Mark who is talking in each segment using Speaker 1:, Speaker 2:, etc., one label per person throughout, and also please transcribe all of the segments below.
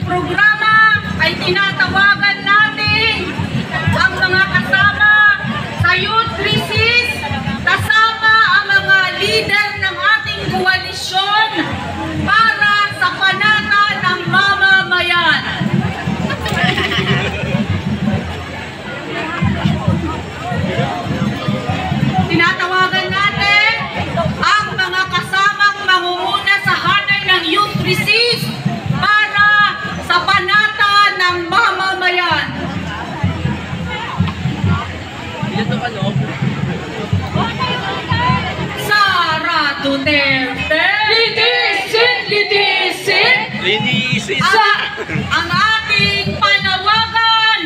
Speaker 1: programa ay tinatawagan natin ang mga kasama sa Youth Crisis, kasama ang mga leader ng ating koalisyon para sa panata ng mamamayan. Tinatawagan natin ang mga kasamang mangunguna sa hanay ng Youth Crisis para sa panata ng mamamayan. Sara Duterte! Linisin! Linisin!
Speaker 2: Linisin!
Speaker 1: Ang ating panawagan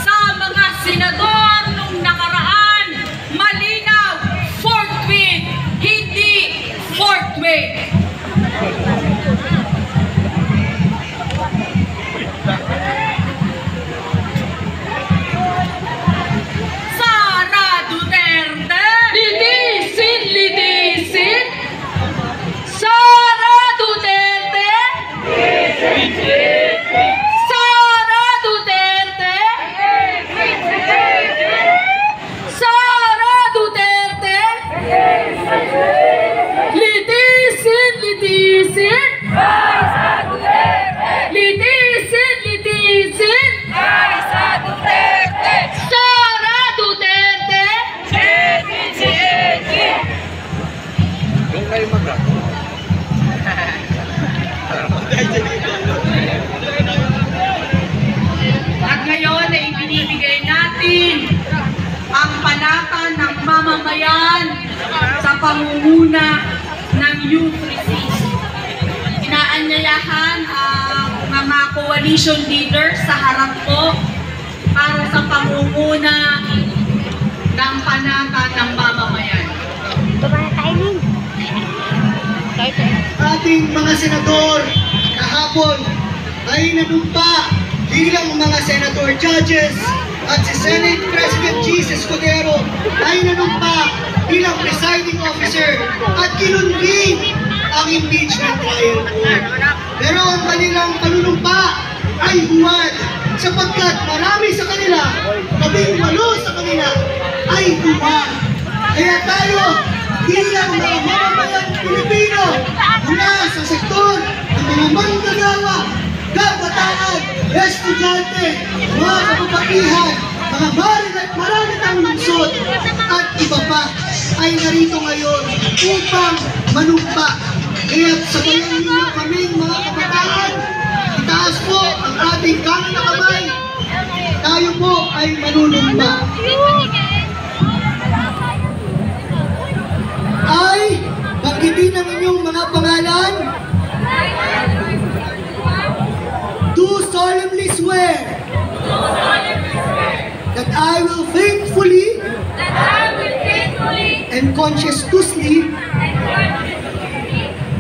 Speaker 1: sa mga senador nung nakaraan, malinaw, forthwith, hindi forthwith. Sara Duterte! Linisin! Linisin! Sara Duterte! Sara Duterte! Sara Duterte! Linisin! Linisin! Linisin! Linisin! Sara Duterte!
Speaker 2: Kung kayo mag-rap.
Speaker 1: At ngayon ay ibinibigay natin ang panata ng mamamayan sa pangunguna ng Youth Resist. Inaanyayahan ang mga coalition leaders sa harap ko para sa pangunguna ng panata ng mamamayan.
Speaker 3: Ating mga senador kahapon ay nanumpa bilang mga senator judges at si Senate President Jesus Cordero ay nanumpa bilang presiding officer at kinunvene ang impeachment trial court. Pero ang kanilang panunumpa ay huwad sapagkat marami sa kanila, labing walo sa kanila ay huwad. Kaya tayo bilang mga mamamayang Pilipino mula sa sektor ng mga manggagawa, kabataan, estudyante, mga kababaihan, mga maranatang lungsod at iba pa ay narito ngayon upang manumpa. Kaya sabayan ninyo kaming mga kabataan, itaas po ang ating kanan na kamay, tayo po ay manunumpa. Ay, banggitin ang inyong mga pangalan. Do solemnly swear that I will faithfully and conscientiously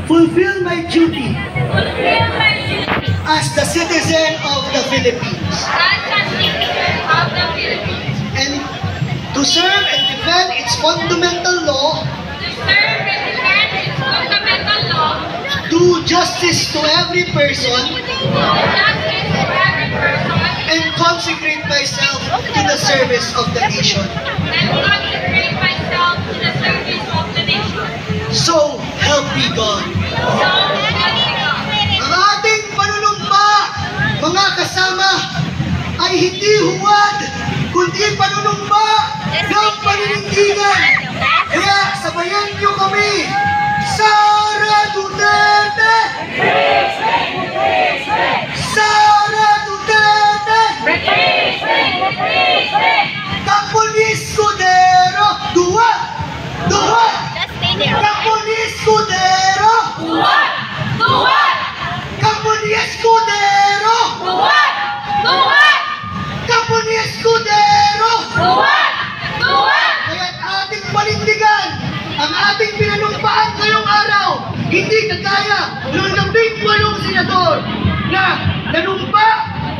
Speaker 3: fulfill my duty as the citizen of the Philippines and to serve and defend its fundamental law, do justice to every person, and consecrate myself to the service of the nation. So help me God. Ang ating panunumpa, mga kasama, ay hindi huwad, kundi panunumpa ng paninindigan. Kaya sabayan niyo kami, Sara Duterte! Sara Duterte! Kapulis Cordero! Duwa! Duwa! Kapulis Cordero!
Speaker 1: Duwa! Duwa!
Speaker 3: Kapulis Cordero!
Speaker 1: Duwa! Duwa!
Speaker 3: Kapulis Cordero!
Speaker 1: Duwa! Duwa!
Speaker 3: Kaya't ating panindigan ang ating pinanumpaan ngayong araw, hindi kagaya ng 18 senador na nanumpa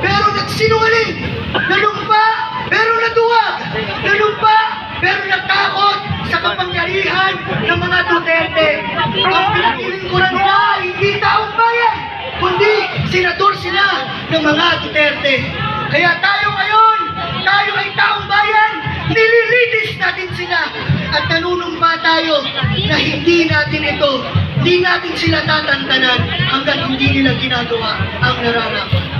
Speaker 3: pero nagsinungaling, nanumpa pero natuwag, nanumpa pero natakot sa kapangyarihan ng mga Duterte. Ang pinaglingkuran nila ay hindi taong bayan, kundi senador sila ng mga Duterte. Kaya tayo ngayon, tayo ay taong bayan, nililitis natin sila at nanunumpa tayo na hindi natin sila tatantanan hanggat hindi nila ginagawa ang nararapat.